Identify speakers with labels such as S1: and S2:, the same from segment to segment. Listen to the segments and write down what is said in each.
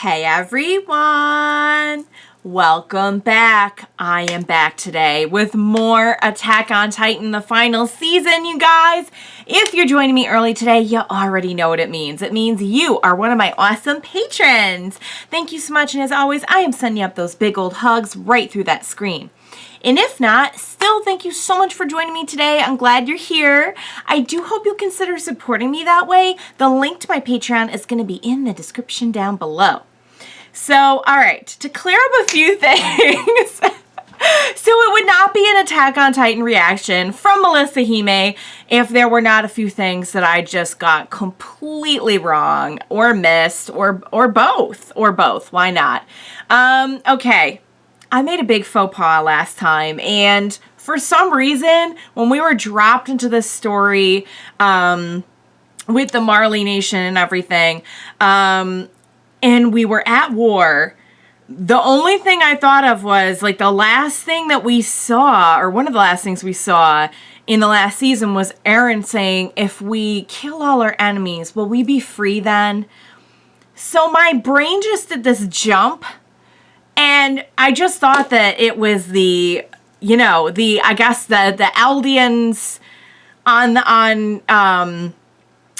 S1: Hey everyone! Welcome back. I am back today with more Attack on Titan, the final season, you guys. If you're joining me early today, you already know what it means. It means you are one of my awesome patrons. Thank you so much, and as always, I am sending up those big old hugs right through that screen. And if not, still thank you so much for joining me today. I'm glad you're here. I do hope you'll consider supporting me that way. The link to my Patreon is going to be in the description down below. So, all right, to clear up a few things. So it would not be an Attack on Titan reaction from Melissa Hime if there were not a few things that I just got completely wrong or missed or both. Why not? Okay. I made a big faux pas last time, and for some reason, when we were dropped into this story with the Marley Nation and everything, and we were at war, the only thing I thought of was, like, the last thing that we saw, or one of the last things we saw in the last season was Eren saying, if we kill all our enemies, will we be free then? So my brain just did this jump. And I just thought that it was the Eldians on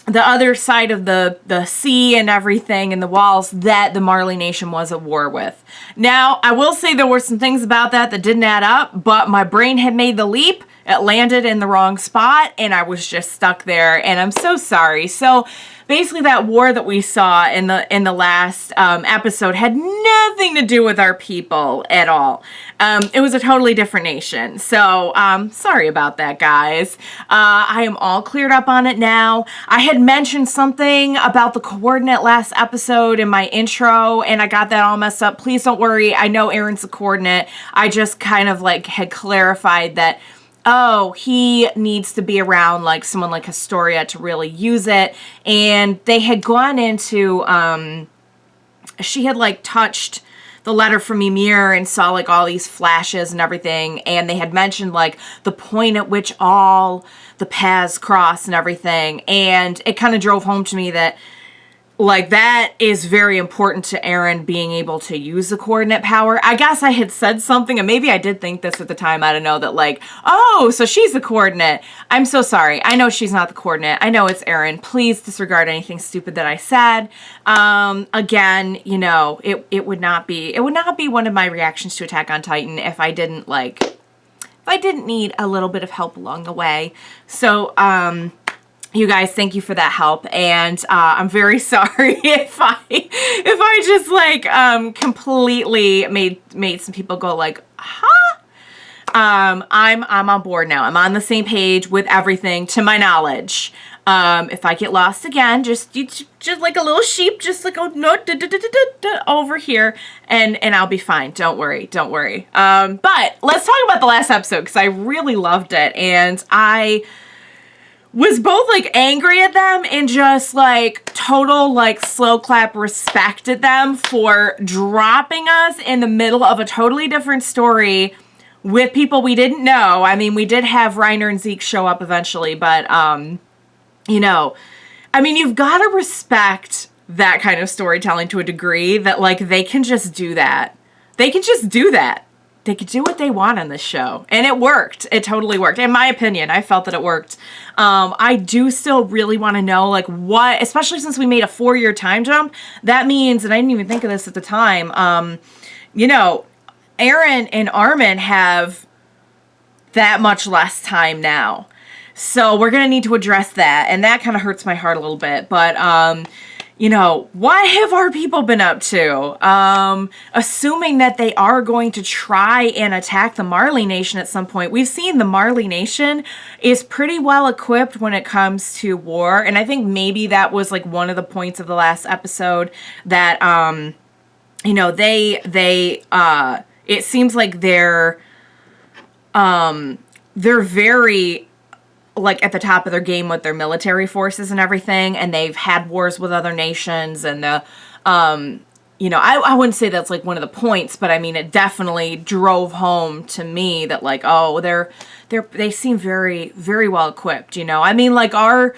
S1: the other side of the sea and everything and the walls that the Marley Nation was at war with. Now, I will say there were some things about that didn't add up, but my brain had made the leap. It landed in the wrong spot, and I was just stuck there, and I'm so sorry. So basically that war that we saw in the last episode had nothing to do with our people at all. It was a totally different nation. So sorry about that, guys. I am all cleared up on it now. I had mentioned something about the coordinate last episode in my intro, and I got that all messed up. Please don't worry. I know Eren's the coordinate. I just kind of like had clarified that, oh, he needs to be around like someone like Historia to really use it. And they had gone into, she had like touched the letter from Ymir and saw like all these flashes and everything. And they had mentioned like the point at which all the paths cross and everything. And it kind of drove home to me that like that is very important to Eren being able to use the coordinate power. I guess I had said something, and maybe I did think this at the time, I don't know, that like, oh, so she's the coordinate. I'm so sorry. I know she's not the coordinate. I know it's Eren. Please disregard anything stupid that I said. Again, you know, it would not be one of my reactions to Attack on Titan if I didn't need a little bit of help along the way. So, you guys, thank you for that help, and I'm very sorry if I just like completely made some people go like, huh? I'm on board now. I'm on the same page with everything to my knowledge. If I get lost again, just like a little sheep, just like, oh no, over here, and I'll be fine. Don't worry. But let's talk about the last episode because I really loved it, and I was both like angry at them and just like total like slow clap respect at them for dropping us in the middle of a totally different story with people we didn't know. I mean, we did have Reiner and Zeke show up eventually, but you know, I mean, you've got to respect that kind of storytelling to a degree that like they can just do that. They can just do that. They could do what they want on this show. And it worked. It totally worked. In my opinion, I felt that it worked. I do still really want to know, like, what, especially since we made a 4-year time jump, that means, and I didn't even think of this at the time, you know, Eren and Armin have that much less time now. So we're going to need to address that. And that kind of hurts my heart a little bit. But, you know, what have our people been up to? Assuming that they are going to try and attack the Marley Nation at some point. We've seen the Marley Nation is pretty well equipped when it comes to war. And I think maybe that was like one of the points of the last episode that, you know, it seems like they're very like at the top of their game with their military forces and everything, and they've had wars with other nations, and the you know, I wouldn't say that's like one of the points, but I mean it definitely drove home to me that like, oh, they seem very, very well equipped, you know. I mean, like our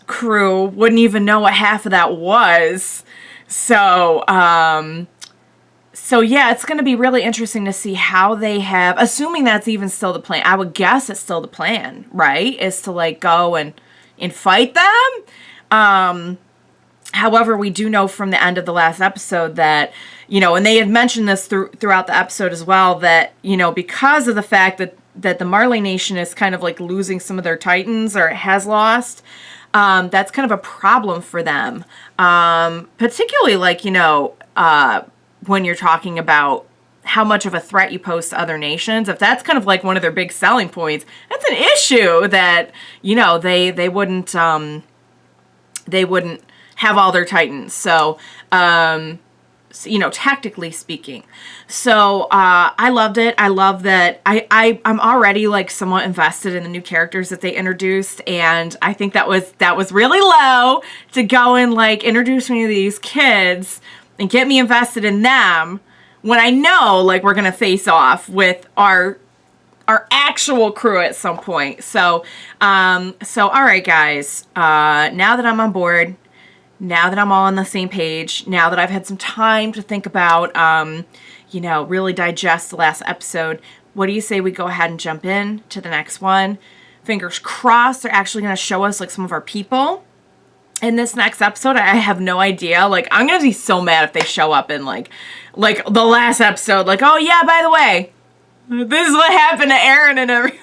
S1: crew wouldn't even know what half of that was So, so yeah, it's going to be really interesting to see how they have, assuming that's even still the plan. I would guess it's still the plan, right? Is to like go and fight them. However, we do know from the end of the last episode that, you know, and they had mentioned this throughout the episode as well, that, you know, because of the fact that the Marley Nation is kind of like losing some of their titans, or has lost, that's kind of a problem for them. Particularly like, you know, when you're talking about how much of a threat you pose to other nations. If that's kind of like one of their big selling points, that's an issue that, you know, they wouldn't have all their titans. So, you know, tactically speaking. So, I loved it. I love that I'm already like somewhat invested in the new characters that they introduced. And I think that was really low to go and like introduce me to these kids and get me invested in them when I know like we're going to face off with our actual crew at some point. So, all right, guys, now that I'm on board, now that I'm all on the same page, now that I've had some time to think about, you know, really digest the last episode, what do you say we go ahead and jump in to the next one? Fingers crossed they're actually going to show us like some of our people in this next episode. I have no idea. Like, I'm going to be so mad if they show up in like the last episode, like, oh yeah, by the way, this is what happened to Aaron and everyone.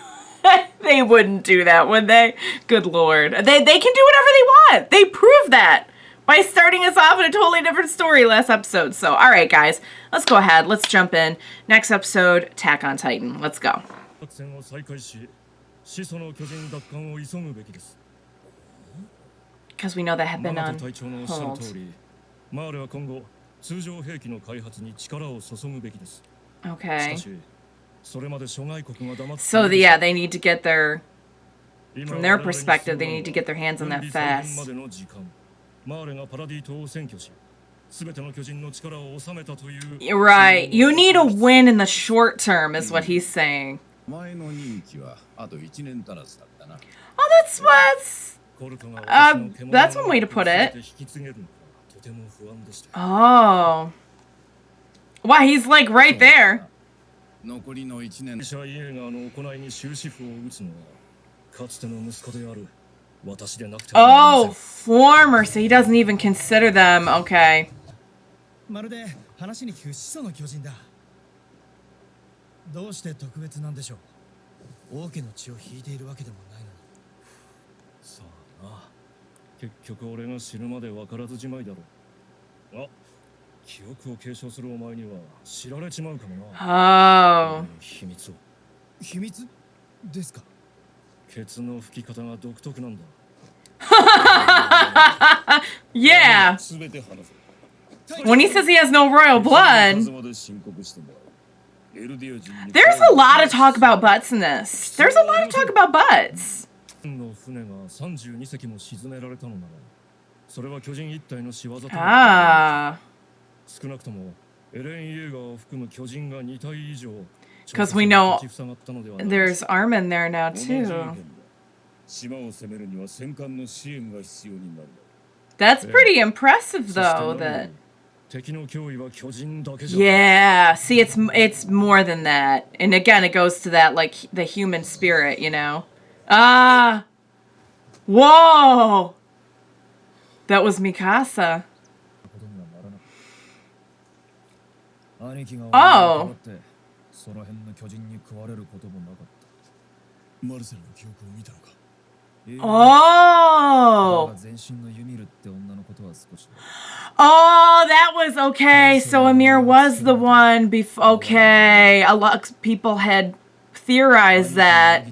S1: They wouldn't do that, would they? Good Lord. They can do whatever they want. They proved that by starting us off in a totally different story last episode. So, all right, guys, let's go ahead. Let's jump in. Next episode, Attack on Titan. Let's go. Because we know that had been on hold. Okay. So, yeah, they need to get their... From their perspective, they need to get their hands on that fast. Right. You need a win in the short term, is what he's saying. Oh, that's one way to put it. Oh. Wow, he's like right there. Oh, former, so he doesn't even consider them. Okay. Oh. Yeah. When he says he has no royal blood, there's a lot of talk about butts in this. There's a lot of talk about butts. Ah. Because we know there's Armin there now, too. That's pretty impressive, though, that... Yeah, see, it's more than that. And again, it goes to that, like, the human spirit, you know? Ah! Whoa! That was Mikasa. Oh! Oh! Oh, that was okay. So Amir was the one before. Okay, a lot of people had theorized that.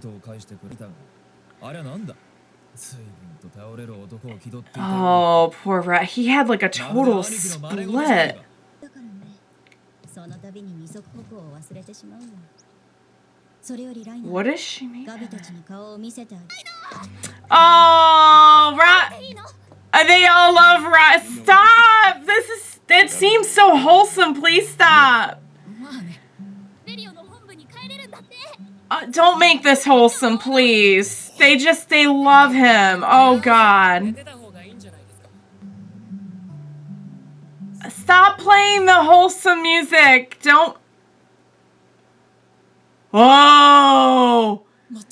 S1: Oh, poor Rat. He had like a total split. What is she making? Oh, they all love Rat. Stop! It seems so wholesome. Please stop. Don't make this wholesome, please. They love him. Oh, God. Stop playing the wholesome music. Don't. Oh,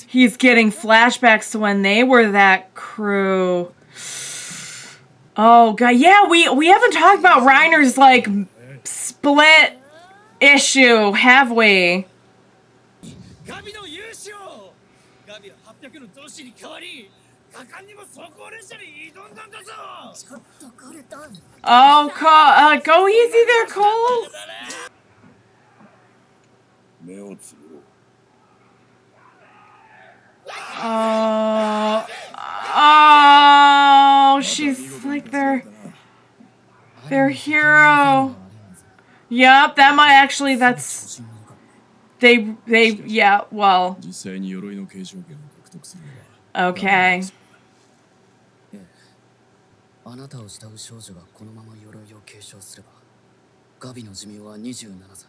S1: he's getting flashbacks to when they were that crew. Oh god, yeah, we haven't talked about Reiner's like split issue, have we? Oh, go easy there, Cole. Oh, she's like their hero. Yep, that might actually, that's, yeah, well. Okay.
S2: あなたを慕う少女がこのまま鎧を継承すれば、ガビの寿命は27歳。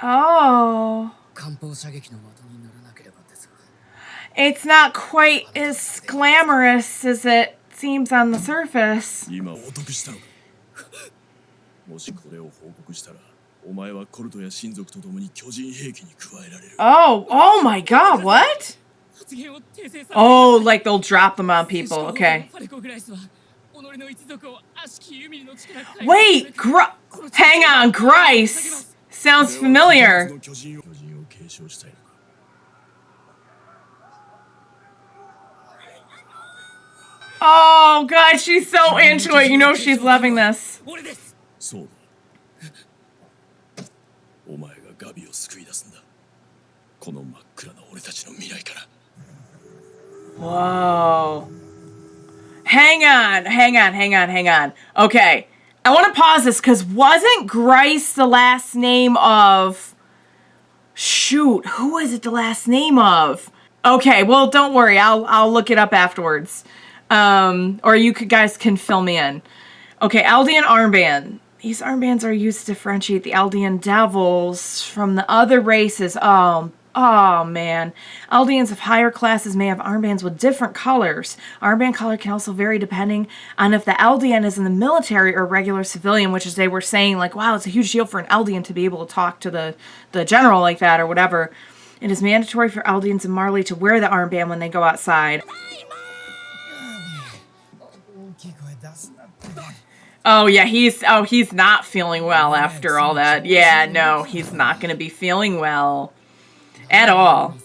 S1: Oh.
S2: 艦砲射撃の的にならなければですが。
S1: It's not quite as glamorous as it seems on the surface.
S3: 今報告したのか。もしこれを報告したら、お前はコルトや親族と共に巨人兵器に加えられる。
S1: Oh my god, what? Oh, like they'll drop them on people, okay. Wait, hang on, Grice! Sounds familiar. Oh god, she's so into it. You know she's loving this. Whoa. Hang on. Okay. I want to pause this because wasn't Grice the last name of... Shoot, who is it the last name of? Okay, well, don't worry. I'll look it up afterwards. Or you guys can fill me in. Okay, Aldean armband. These armbands are used to differentiate the Aldean devils from the other races. Oh man. Aldeans of higher classes may have armbands with different colors. Armband color can also vary depending on if the Aldean is in the military or regular civilian, which is they were saying like, wow, it's a huge deal for an Aldean to be able to talk to the general like that or whatever. It is mandatory for Aldeans in Marley to wear the armband when they go outside. Oh yeah, he's not feeling well after all that. Yeah, no, he's not gonna be feeling well. At all.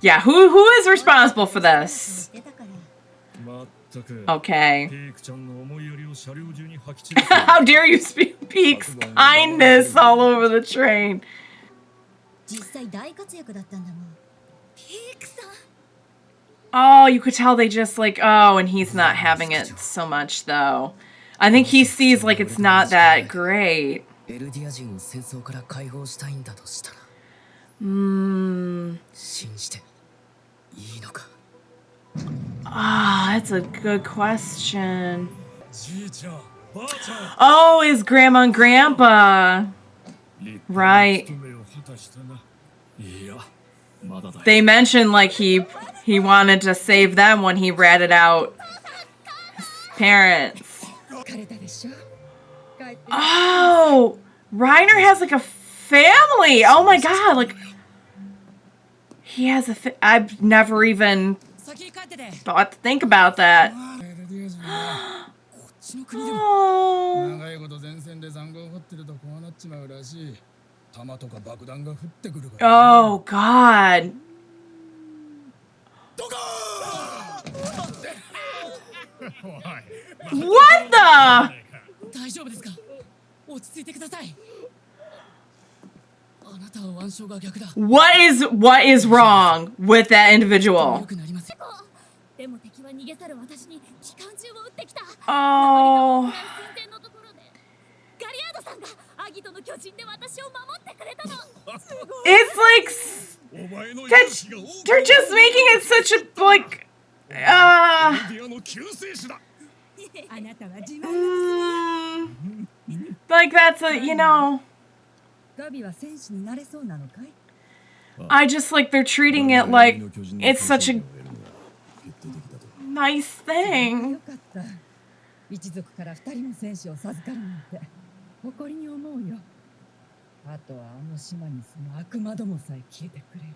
S1: Yeah, who is responsible for this? Okay. How dare you speak Peak's kindness all over the train? Oh, you could tell they just like, oh, and he's not having it so much though. I think he sees like it's not that great. That's a good question. Oh, his grandma and grandpa. Right. They mentioned like he wanted to save them when he ratted out his parents. Oh, Reiner has like a family. Oh my god, like he has I've never even thought to think about that. Oh god. What the? What is wrong with that individual? Oh. It's like they're just making it such a like like that's a, you know, I just like they're treating it like it's such a nice thing.
S4: 一族から2人の戦士を授かるなんて誇りに思うよ。あとはあの島に住む悪魔どもさえ消えてくれれ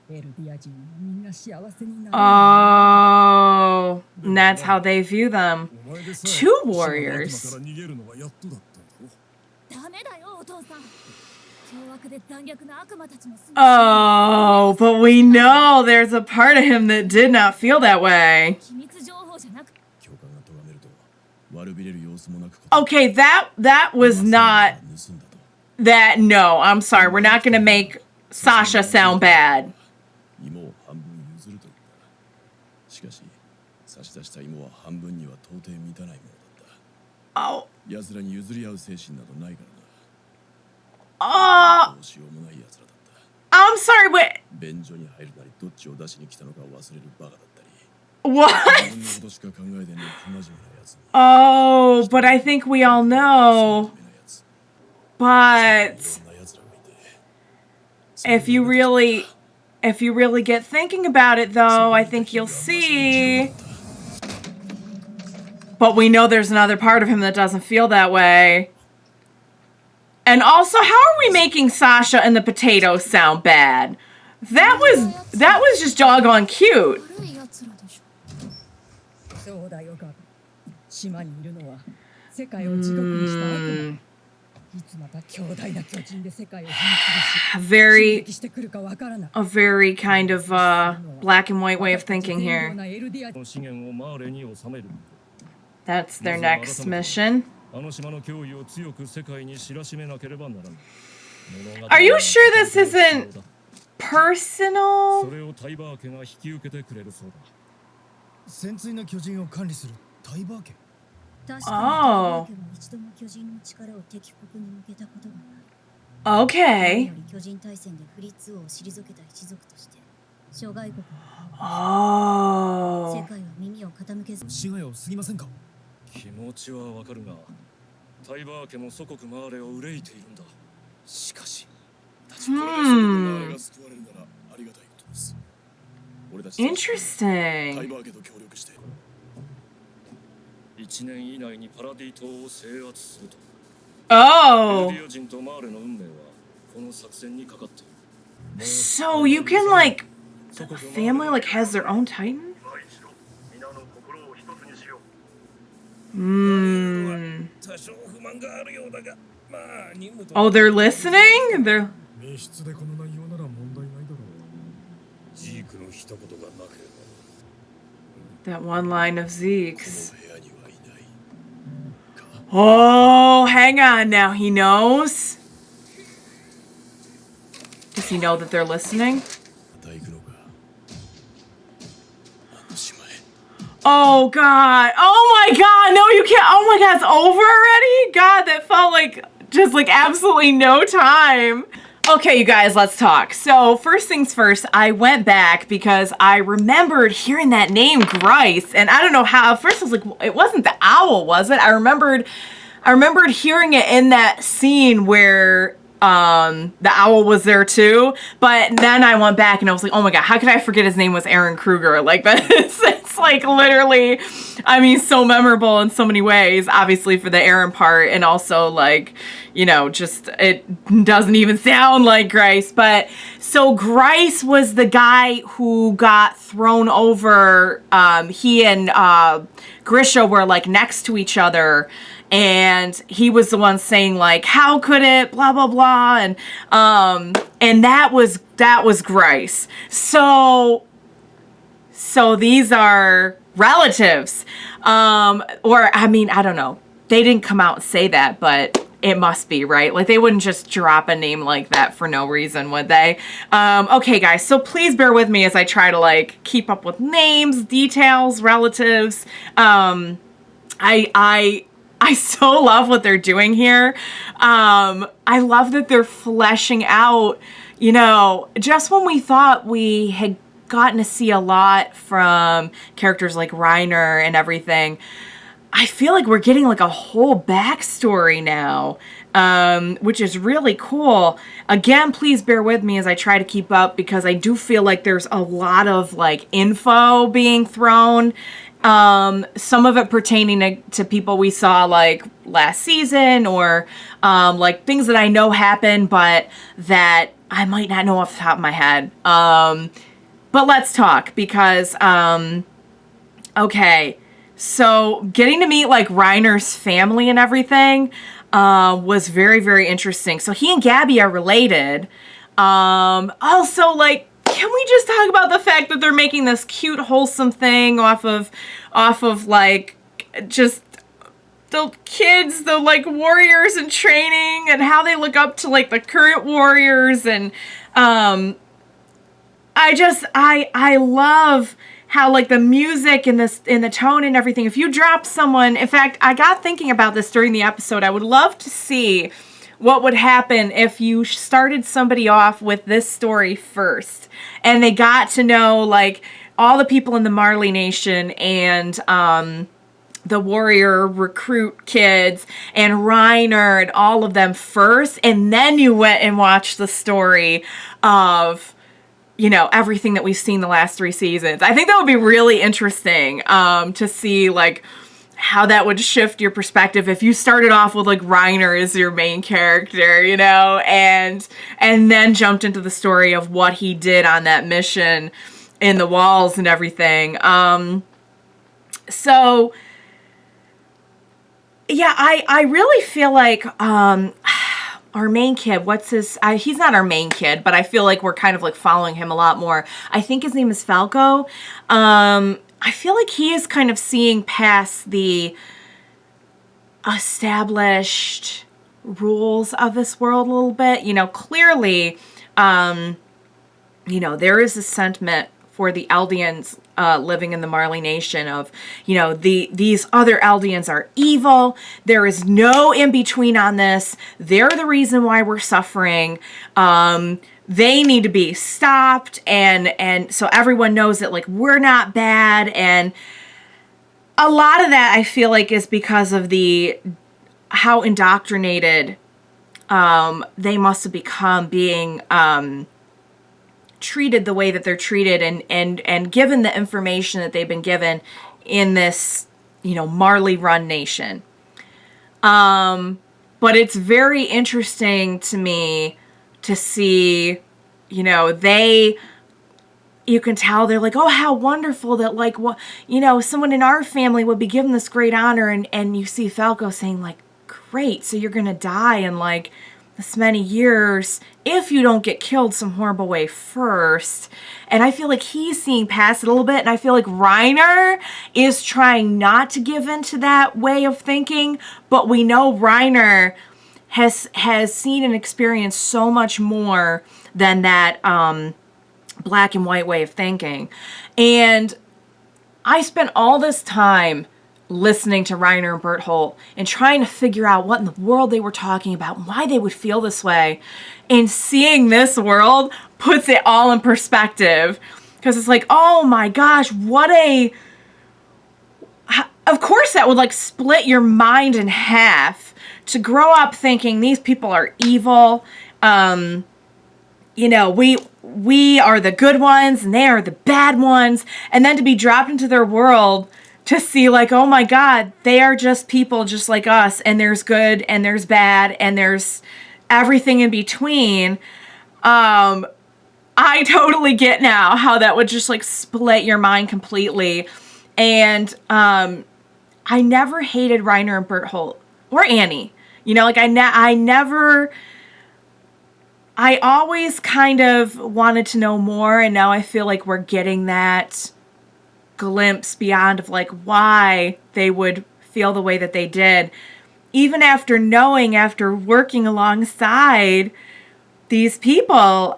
S4: ばエルディア人もみんな幸せになる。
S1: Oh, and that's how they view them.
S3: お前でさえ
S1: Two
S3: 島の悪魔
S1: warriors.
S3: から逃げるのがやっとだったんだろ。
S5: ダメだよお父さん。凶悪で残虐な悪魔たちの住む
S1: Oh, but we know there's a part of him that did not feel that way.
S5: 機密情報じゃなく
S3: 教官が咎めると悪びれる様子もなく
S1: Okay, that was not
S3: 盗んだと。
S1: that. No, I'm sorry. We're not gonna make Sasha sound bad.
S3: 芋を半分譲ると言った。しかし差し出した芋は半分には到底満たないものだった。
S1: Oh,
S3: 奴らに譲り合う精神などないからな。
S1: oh,
S3: どうしようもない奴らだった。
S1: I'm sorry. Wait,
S3: 便所に入るなりどっちを出しに来たのか忘れるバカだったり。
S1: what?
S3: 自分のことしか考えてねえ不真面目な奴に。
S1: Oh, but I think we all know.
S3: ダメな奴。
S1: But
S3: いろんな奴らがいて。
S1: if you really get thinking about it, though, I think you'll see. But we know there's another part of him that doesn't feel that way. And also, how are we making Sasha and the potatoes sound bad? That was just doggone cute.
S5: 悪い奴らでしょ。
S4: そうだよガビ。島にいるのは世界を地獄にした悪魔。いつまた強大な巨人で世界を踏み潰し
S1: Very
S4: 襲撃してくるかわからない。
S1: a very kind of black and white way of thinking
S4: 全
S1: here.
S4: 量なエルディア
S3: 資源をマーレに収める。
S1: That's their next mission.
S3: あの島の脅威を強く世界に知らしめなければならない。
S1: Are you sure this isn't personal?
S3: それをタイバー家が引き受けてくれるそうだ。
S6: 潜水の巨人を管理するタイバー家。
S5: 確かにタイバー家は一度も巨人の力を敵国に向けたことがない。
S1: Okay.
S5: より巨人大戦でフリッツ王を退けた一族として諸外国の
S1: Oh.
S5: 世界は耳を傾けず
S6: 市街を過ぎませんか。
S3: 気持ちはわかるが、タイバー家も祖国マーレを憂いているんだ。しかし、これで祖国マーレが救われるならありがたいことです。俺たちタイ
S1: Interesting.
S3: バー家と協力して、1年以内にパラディ島を制圧すると。エル
S1: Oh.
S3: ディア人とマーレの運命はこの作戦にかかっている。
S1: So you can like the family like has their own Titan?
S3: 皆の心を一つにしよう。
S1: Hmm.
S3: 多少不満があるようだが、まあ任務と。
S1: Oh, they're listening? They're
S6: 密室でこの内容なら問題ないだろう。
S3: ジークの一言がなければ。
S1: that one line of Zeke's.
S3: この部屋にはいない。
S1: Oh, hang on now. He knows? Does he know that they're listening?
S3: また行くのか。あの島へ。
S1: Oh, God. Oh, my God. No, you can't. Oh, my God. It's over already? God, that felt like just like absolutely no time. Okay, you guys, let's talk. So, first things first, I went back because I remembered hearing that name, Grice, and I don't know how. At first, I was like, it wasn't the owl, was it? I remembered hearing it in that scene where the owl was there too. But then I went back and I was like, oh my God, how could I forget his name was Aaron Kruger? Like, it's like literally, I mean, so memorable in so many ways, obviously for the Aaron part, and also like, you know, just it doesn't even sound like Grice. But so Grice was the guy who got thrown over. He and Grisha were like next to each other, and he was the one saying like, how could it, blah blah blah, and that was Grice. So these are relatives, or I mean, I don't know, they didn't come out and say that, but it must be, right? Like, they wouldn't just drop a name like that for no reason, would they? Okay, guys, so please bear with me as I try to, like, keep up with names, details, relatives. I so love what they're doing here. I love that they're fleshing out, you know, just when we thought we had gotten to see a lot from characters like Reiner and everything, I feel like we're getting like a whole backstory now, which is really cool. Again, please bear with me as I try to keep up, because I do feel like there's a lot of like info being thrown Some of it pertaining to people we saw like last season, or like things that I know happened, but that I might not know off the top of my head. But let's talk, because, okay, so getting to meet like Reiner's family and everything was very, very interesting. So he and Gabi are related. Also, like, can we just talk about the fact that they're making this cute, wholesome thing off of like, just the kids, the like warriors in training, and how they look up to like the current warriors, and I love how like the music and the tone and everything. If you drop someone, in fact, I got thinking about this during the episode. I would love to see what would happen if you started somebody off with this story first, and they got to know like all the people in the Marley Nation, and the warrior recruit kids and Reiner and all of them first, and then you went and watched the story of, you know, everything that we've seen the last 3 seasons. I think that would be really interesting to see like how that would shift your perspective if you started off with like Reiner as your main character, you know, and then jumped into the story of what he did on that mission in the walls and everything. So yeah, I really feel like our main kid, he's not our main kid, but I feel like we're kind of like following him a lot more. I think his name is Falco. I feel like he is kind of seeing past the established rules of this world a little bit. You know, clearly, you know, there is a sentiment for the Eldians living in the Marley Nation of, you know, these other Eldians are evil. There is no in-between on this. They're the reason why we're suffering. They need to be stopped, and so everyone knows that like we're not bad. And a lot of that I feel like is because of how indoctrinated they must have become, being treated the way that they're treated, and given the information that they've been given in this, you know, Marley run nation. But it's very interesting to me to see, you know, you can tell they're like, oh, how wonderful that, like, what, you know, someone in our family would be given this great honor, and you see Falco saying like, great, so you're gonna die in like this many years if you don't get killed some horrible way first. And I feel like he's seeing past it a little bit, and I feel like Reiner is trying not to give into that way of thinking, but we know Reiner has seen and experienced so much more than that black and white way of thinking. And I spent all this time listening to Reiner and Berthold and trying to figure out what in the world they were talking about and why they would feel this way. And seeing this world puts it all in perspective, because it's like, oh my gosh, of course that would like split your mind in half, to grow up thinking these people are evil. You know, we are the good ones and they are the bad ones. And then to be dropped into their world to see like, oh my God, they are just people just like us. And there's good and there's bad and there's everything in between. I totally get now how that would just like split your mind completely. And I never hated Reiner and Berthold or Annie. You know, like I always kind of wanted to know more, and now I feel like we're getting that glimpse beyond of like why they would feel the way that they did. Even after working alongside these people,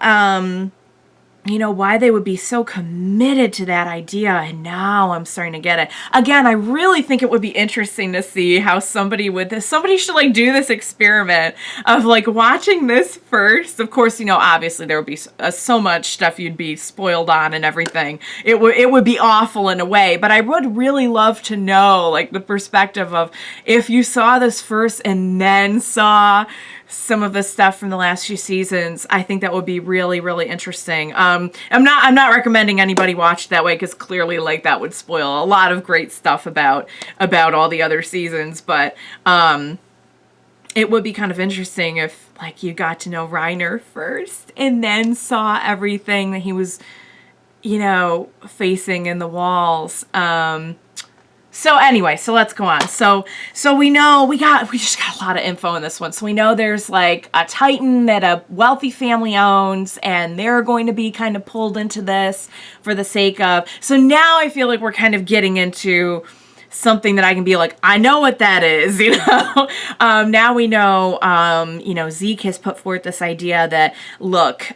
S1: you know, why they would be so committed to that idea. And now I'm starting to get it. Again, I really think it would be interesting to see how somebody should like do this experiment of like watching this first. Of course, you know, obviously there would be so much stuff you'd be spoiled on and everything. It would be awful in a way, but I would really love to know like the perspective of if you saw this first and then saw some of the stuff from the last few seasons. I think that would be really, really interesting. I'm not recommending anybody watch it that way, because clearly, like, that would spoil a lot of great stuff about all the other seasons. But it would be kind of interesting if, like, you got to know Reiner first and then saw everything that he was, you know, facing in the walls. So anyway, so let's go on. So we know we just got a lot of info in this one. So we know there's like a Titan that a wealthy family owns, and they're going to be kind of pulled into this for the sake of. So now I feel like we're kind of getting into something that I can be like, I know what that is, you know. Now we know, you know, Zeke has put forth this idea that, look,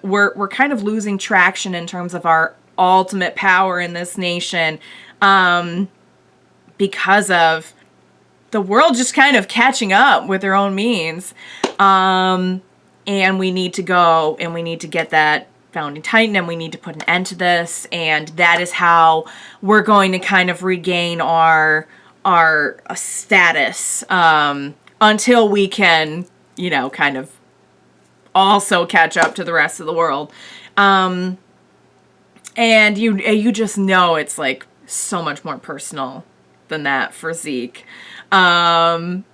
S1: we're kind of losing traction in terms of our ultimate power in this nation. Because of the world just kind of catching up with their own means. And we need to go and we need to get that founding Titan, and we need to put an end to this. And that is how we're going to kind of regain our status, until we can, you know, kind of also catch up to the rest of the world. And you just know it's like so much more personal than that for Zeke. But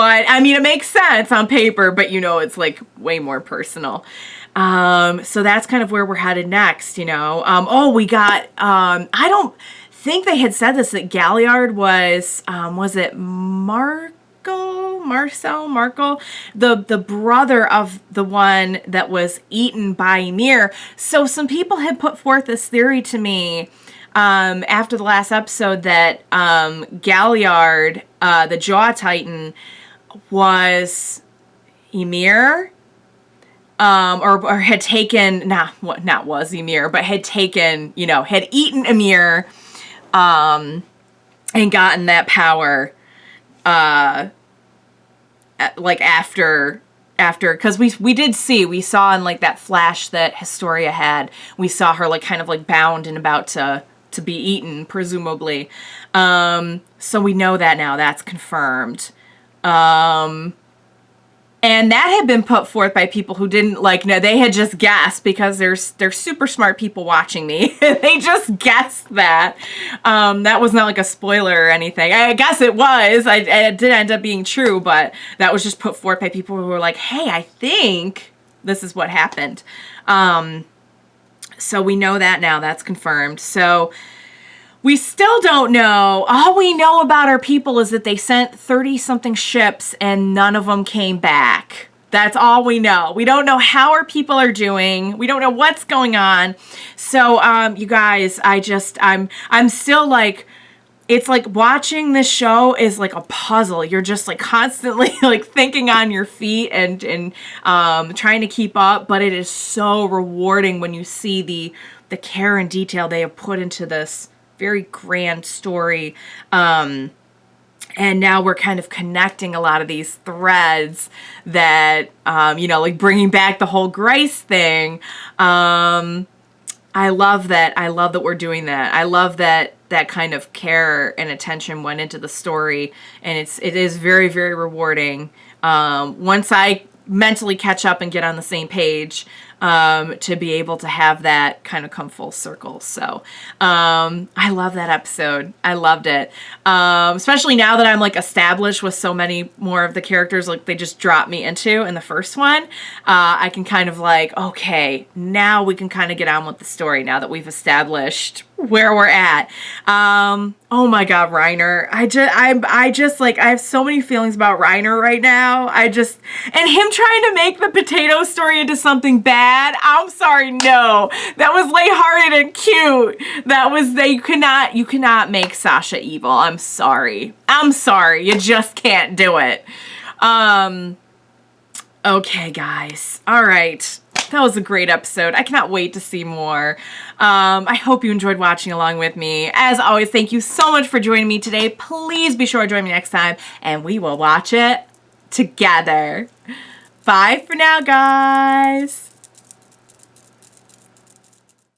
S1: I mean, it makes sense on paper, but you know, it's like way more personal. So that's kind of where we're headed next, you know. We got, I don't think they had said this, that Galliard was it Marco, the brother of the one that was eaten by Ymir. So some people had put forth this theory to me, after the last episode, that Galliard, the Jaw Titan, was Ymir, or had taken, not was Ymir, but had taken, you know, had eaten Ymir, and gotten that power, like after, because we saw in like that flash that Historia had, we saw her like kind of like bound and about to be eaten, presumably. So we know that now, that's confirmed. And that had been put forth by people who didn't like know. They had just guessed, because there's super smart people watching me. They just guessed that. That was not like a spoiler or anything. I guess it was. It did end up being true, but that was just put forth by people who were like, hey, I think this is what happened. So we know that now. That's confirmed. So we still don't know. All we know about our people is that they sent 30-something ships and none of them came back. That's all we know. We don't know how our people are doing. We don't know what's going on. So, you guys, I'm still like, it's like watching this show is like a puzzle. You're just like constantly like thinking on your feet and trying to keep up. But it is so rewarding when you see the care and detail they have put into this very grand story. And now we're kind of connecting a lot of these threads that, you know, like bringing back the whole Grace thing. I love that. I love that we're doing that. I love that kind of care and attention went into the story, and it is very, very rewarding. Once I mentally catch up and get on the same page, to be able to have that kind of come full circle. So, I love that episode. I loved it. Especially now that I'm like established with so many more of the characters, like they just dropped me into in the first one. I can kind of like, okay, now we can kind of get on with the story now that we've established where we're at. Oh my God, Reiner. I just like, I have so many feelings about Reiner right now. And him trying to make the potato story into something bad. I'm sorry. No, that was lighthearted and cute. You cannot make Sasha evil. I'm sorry. You just can't do it. Okay, guys. All right. That was a great episode. I cannot wait to see more. I hope you enjoyed watching along with me. As always, thank you so much for joining me today. Please be sure to join me next time, and we will watch it together. Bye for now, guys.